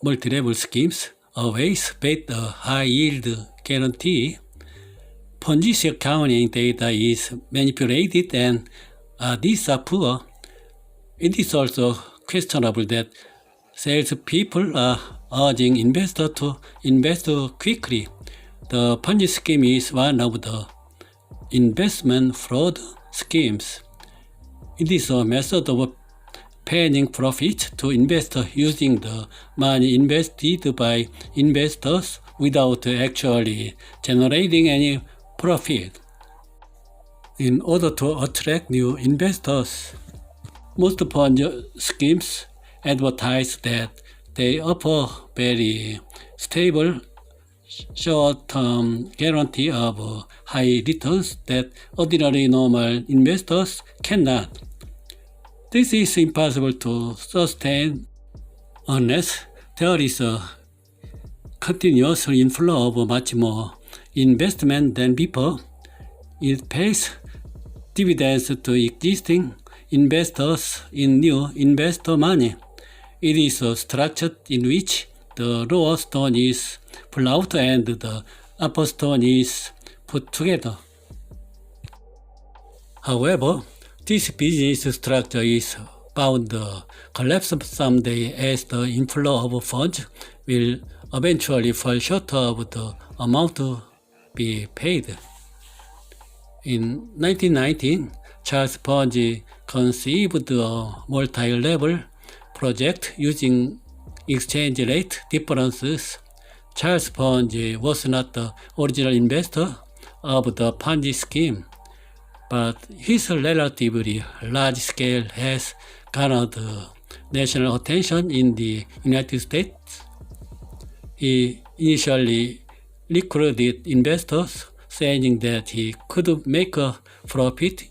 multi-level schemes always based a high yield guarantee. Ponzi accounting data is manipulated and these are poor. It is also questionable that salespeople are urging investors to invest quickly. The Ponzi scheme is one of the investment fraud schemes. It is a method of paying profit to investors using the money invested by investors without actually generating any profit. In order to attract new investors, most Ponzi schemes advertise that they offer very stable short-term guarantee of high returns that ordinary normal investors cannot. This is impossible to sustain unless there is a continuous inflow of much more investment than before. It pays dividends to existing investors in new investor money. It is a structure in which the lower stone is pulled out and the upper stone is put together. However, this business structure is bound to collapse someday as the inflow of funds will eventually fall short of the amount to be paid. In 1919, Charles Ponzi conceived a multi-level project using exchange rate differences. Charles Ponzi was not the original investor of the Ponzi scheme, but his relatively large scale has garnered national attention in the United States. He initially recruited investors, saying that he could make a profit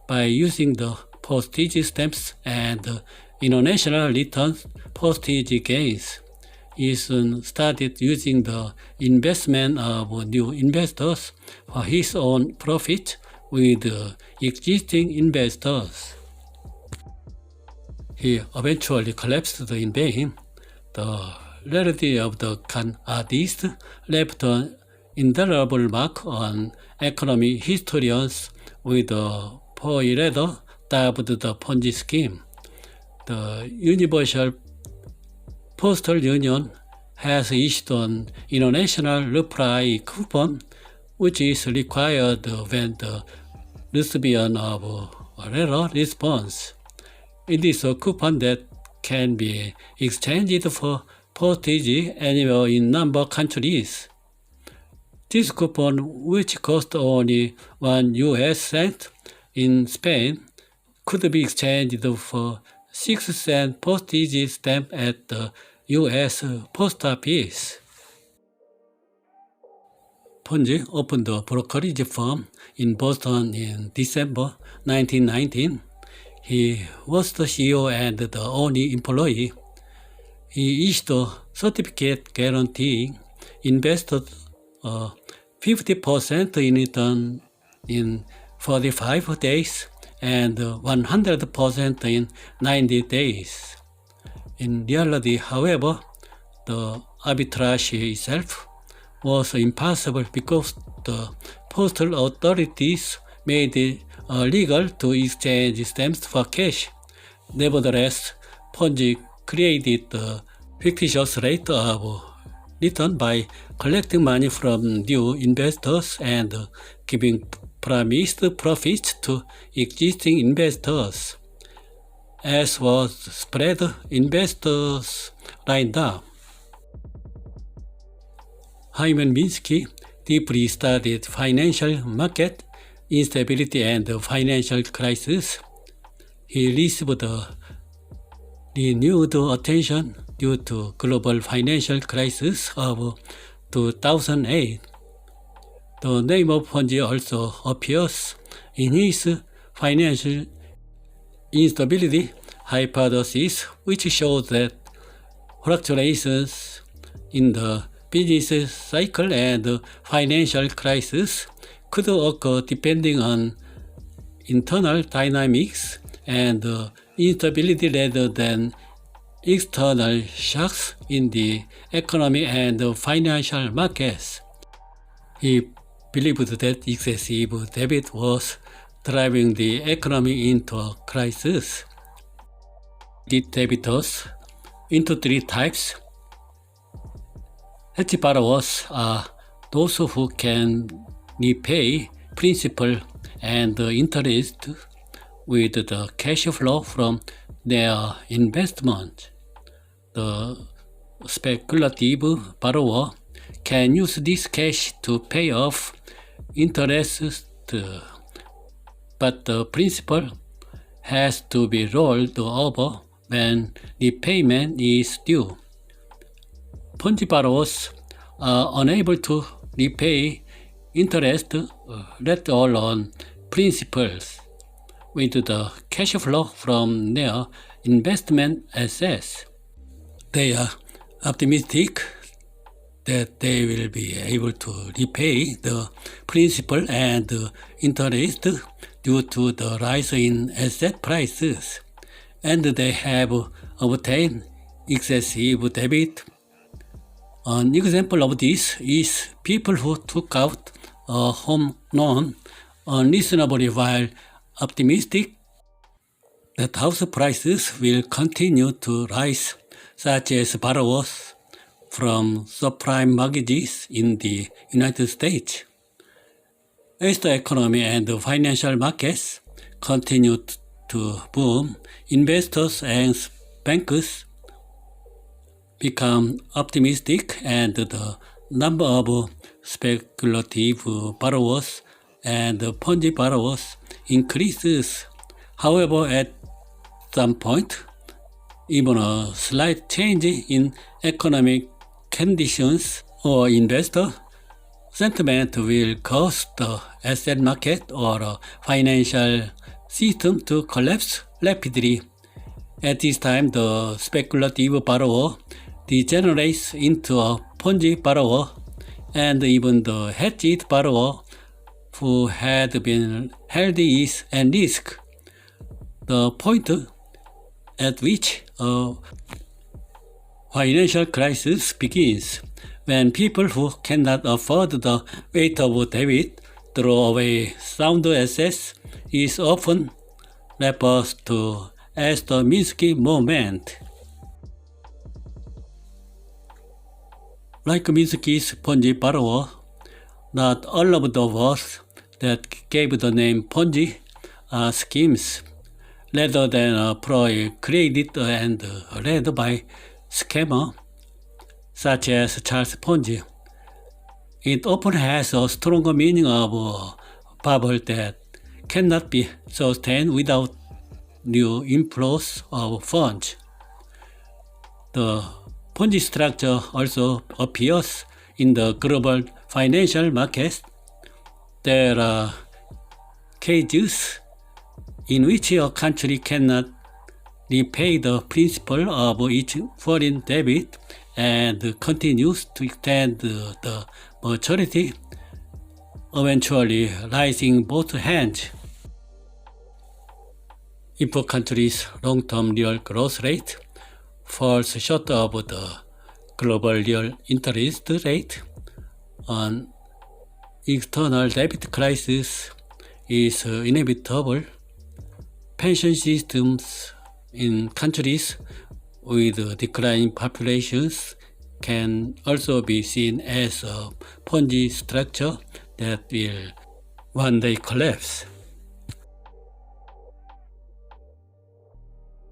by using the postage stamps and international return postage gains. He soon started using the investment of new investors for his own profit with existing investors. He eventually collapsed in vain. The reality of the con artist left an indelible mark on economic historians with a four-letter dubbed the Ponzi scheme. The Universal Postal Union has issued an international reply coupon, which is required when the recipient of a letter responds. It is a coupon that can be exchanged for postage anywhere in number countries. This coupon, which cost only 1 US cent in Spain, could be exchanged for 6-cent postage stamp at the US post office. Ponzi opened a brokerage firm in Boston in December 1919. He was the CEO and the only employee. He issued a certificate guaranteeing investors 50% in return in 45 days and 100% in 90 days. In reality, however, the arbitrage itself was impossible because the postal authorities made it illegal to exchange stamps for cash. Nevertheless, Ponzi created the fictitious rate of return by collecting money from new investors and giving promised profits to existing investors. As was spread, investors lined up. Hyman Minsky deeply studied financial market instability and financial crisis. He received renewed attention due to global financial crisis of 2008. The name of Ponzi also appears in his financial instability hypothesis, which shows that fluctuations in the business cycle and financial crisis could occur depending on internal dynamics and instability rather than external shocks in the economy and financial markets. He believed that excessive debt was driving the economy into a crisis. The debtors into three types. Hedge borrowers are those who can repay principal and interest with the cash flow from their investment. The speculative borrower can use this cash to pay off interest, but the principal has to be rolled over when repayment is due. Ponzi borrowers are unable to repay interest, let alone principals, with the cash flow from their investment assets. They are optimistic that they will be able to repay the principal and interest due to the rise in asset prices, and they have obtained excessive debt. An example of this is people who took out a home loan unreasonably while optimistic that house prices will continue to rise, such as borrowers from subprime mortgages in the United States. As the economy and financial markets continue to boom, investors and bankers become optimistic, and the number of speculative borrowers and Ponzi borrowers increases. However, at some point, even a slight change in economic conditions or investor sentiment will cause the asset market or financial system to collapse rapidly. At this time, the speculative borrower degenerates into a Ponzi borrower, and even the hedged borrower who had been held is at risk. The point at which a financial crisis begins, when people who cannot afford the weight of debt throw away sound assets, is often referred to as the Minsky moment. Like Minsky's Ponzi borrower, not all of the words that gave the name Ponzi are schemes, rather than a ploy created and led by scammer such as Charles Ponzi. It often has a stronger meaning of a bubble that cannot be sustained without new inflows of funds. The Ponzi structure also appears in the global financial markets. There are cases in which a country cannot repay the principal of its foreign debt and continues to extend the maturity, eventually raising both hands. If a country's long-term real growth rate falls short of the global real interest rate, an external debt crisis is inevitable. Pension systems in countries with declining populations can also be seen as a Ponzi structure that will one day collapse.